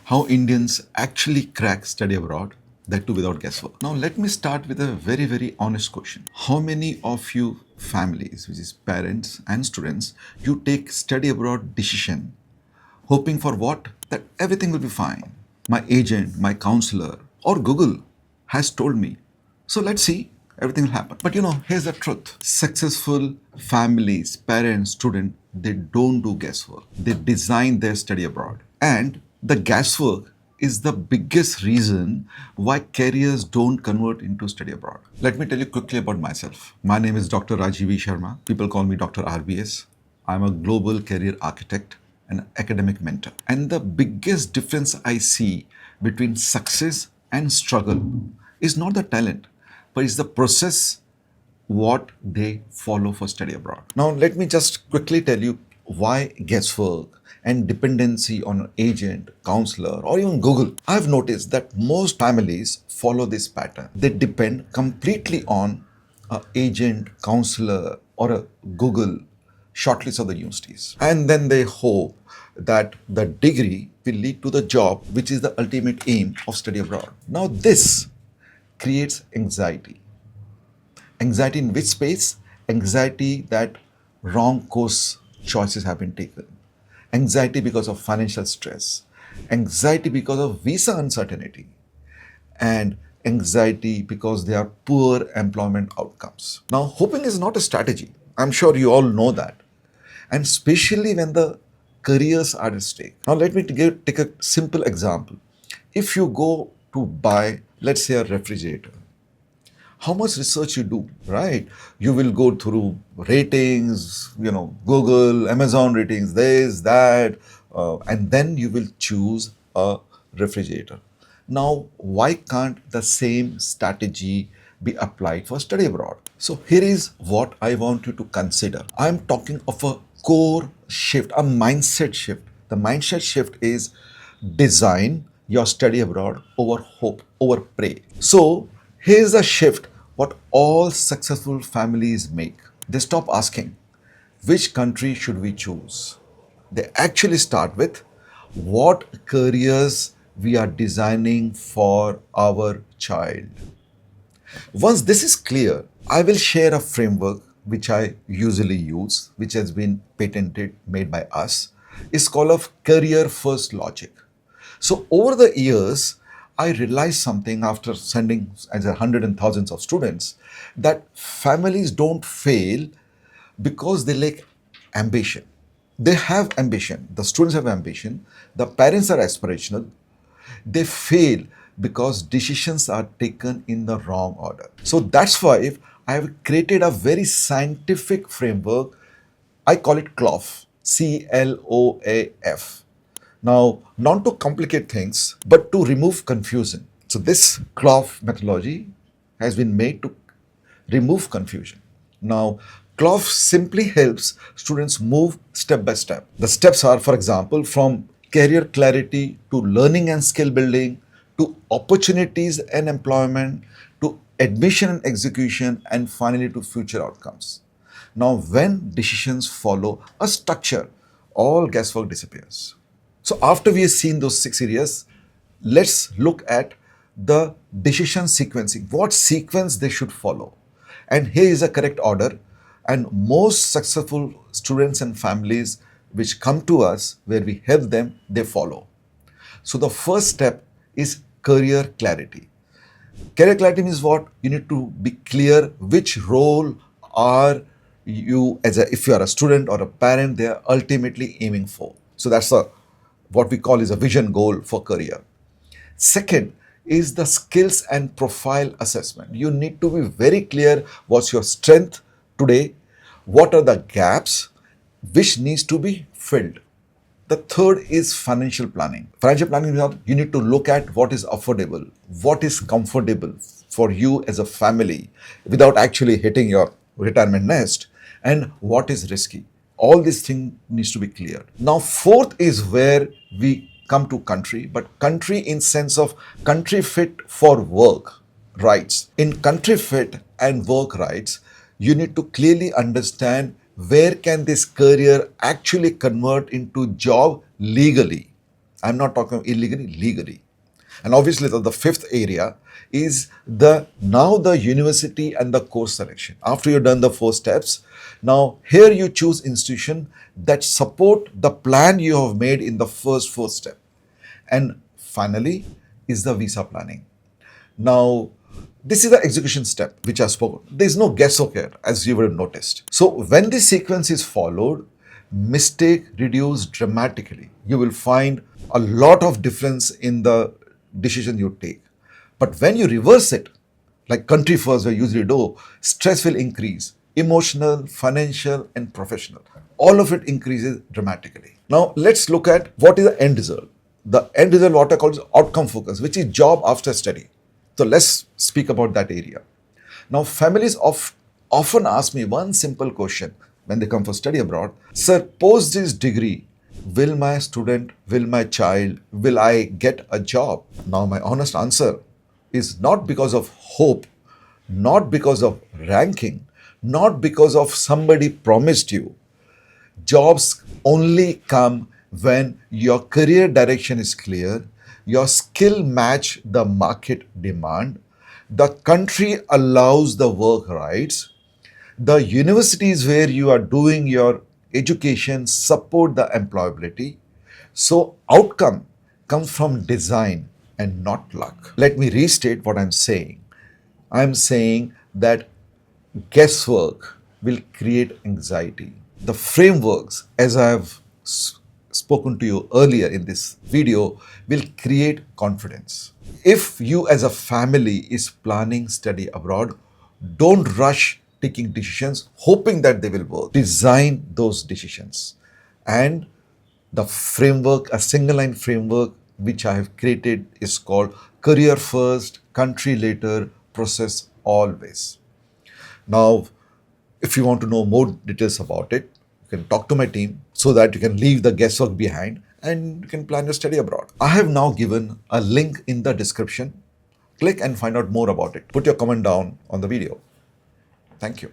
how Indians actually crack study abroad, that too without guesswork. Now, let me start with a very, very honest question. How many of you families, which is parents and students, you take study abroad decision hoping for what? That everything will be fine. My agent, my counselor, or Google has told me. So let's see, everything will happen. But here's the truth. Successful families, parents, students, they don't do guesswork. They design their study abroad. And the guesswork is the biggest reason why careers don't convert into study abroad. Let me tell you quickly about myself. My name is Dr. Rajiv Sharma. People call me Dr. RBS. I'm a global career architect and academic mentor. And the biggest difference I see between success and struggle is not the talent, but it's the process what they follow for study abroad. Now, let me just quickly tell you why guesswork and dependency on an agent, counselor, or even Google. I've noticed that most families follow this pattern. They depend completely on an agent, counselor, or a Google shortlist of the universities. And then they hope that the degree will lead to the job, which is the ultimate aim of study abroad. Now, this creates anxiety. Anxiety in which space? Anxiety that wrong course choices have been taken. Anxiety because of financial stress. Anxiety because of visa uncertainty. And anxiety because there are poor employment outcomes. Now, hoping is not a strategy. I'm sure you all know that. And especially when the careers are at stake. Now, let me take a simple example. If you go to buy, let's say, a refrigerator, how much research you do, right? You will go through ratings, Google, Amazon ratings, this, that, and then you will choose a refrigerator. Now, why can't the same strategy be applied for study abroad? So here is what I want you to consider. I'm talking of a core shift, a mindset shift. The mindset shift is design your study abroad over hope, over pray. So here's a shift what all successful families make. They stop asking, which country should we choose? They actually start with what careers we are designing for our child. Once this is clear, I will share a framework which I usually use, which has been patented, made by us. It's called a career first logic. So over the years, I realized something after sending as a hundred and thousands of students, that families don't fail because they lack ambition. They have ambition. The students have ambition. The parents are aspirational. They fail because decisions are taken in the wrong order. So that's why I have created a very scientific framework. I call it CLOAF, CLOAF. Now, not to complicate things, but to remove confusion. So this CLOAF methodology has been made to remove confusion. Now, CLOAF simply helps students move step by step. The steps are, for example, from career clarity to learning and skill building, to opportunities and employment, to admission and execution, and finally to future outcomes. Now, when decisions follow a structure, all guesswork disappears. So after we have seen those 6 areas, let's look at the decision sequencing, what sequence they should follow. And here is a correct order. And most successful students and families which come to us, where we help them, they follow. So the first step is career clarity. Career clarity means what? You need to be clear which role are you, if you are a student or a parent, they are ultimately aiming for. So that's what we call is a vision goal for career. Second is the skills and profile assessment. You need to be very clear what's your strength today, what are the gaps, which needs to be filled. The third is financial planning. Financial planning means you need to look at what is affordable, what is comfortable for you as a family without actually hitting your retirement nest, and what is risky. All these things needs to be clear. Now, fourth is where we come to country, but country in sense of country fit for work rights. In country fit and work rights, you need to clearly understand where can this career actually convert into job legally. I'm not talking illegally, legally. And obviously, the fifth area is the university and the course selection. After you've done the four steps, now here you choose institution that support the plan you have made in the first four step. And finally is the visa planning. Now, this is the execution step which I spoke. There is no guesswork here, as you would have noticed. So when this sequence is followed, mistake reduce dramatically. You will find a lot of difference in the decision you take. But when you reverse it, like country first, we usually do, stress will increase, emotional, financial, and professional. All of it increases dramatically. Now, let's look at what is the end result. The end result, what I call is outcome focus, which is job after study. So let's speak about that area. Now, families often ask me one simple question when they come for study abroad. Sir, post this degree, will my child, will I get a job? Now, my honest answer is not because of hope, not because of ranking, not because of somebody promised you. Jobs only come when your career direction is clear, your skill match the market demand, the country allows the work rights, the universities where you are doing your education support the employability. So outcome comes from design and not luck. Let me restate what I'm saying. I'm saying that guesswork will create anxiety. The frameworks, as I have spoken to you earlier in this video, will create confidence. If you as a family is planning study abroad, don't rush taking decisions hoping that they will work. Design those decisions. And the framework, a single line framework which I have created is called career first, country later, process always. Now, if you want to know more details about it, you can talk to my team so that you can leave the guesswork behind and you can plan your study abroad. I have now given a link in the description. Click and find out more about it. Put your comment down on the video. Thank you.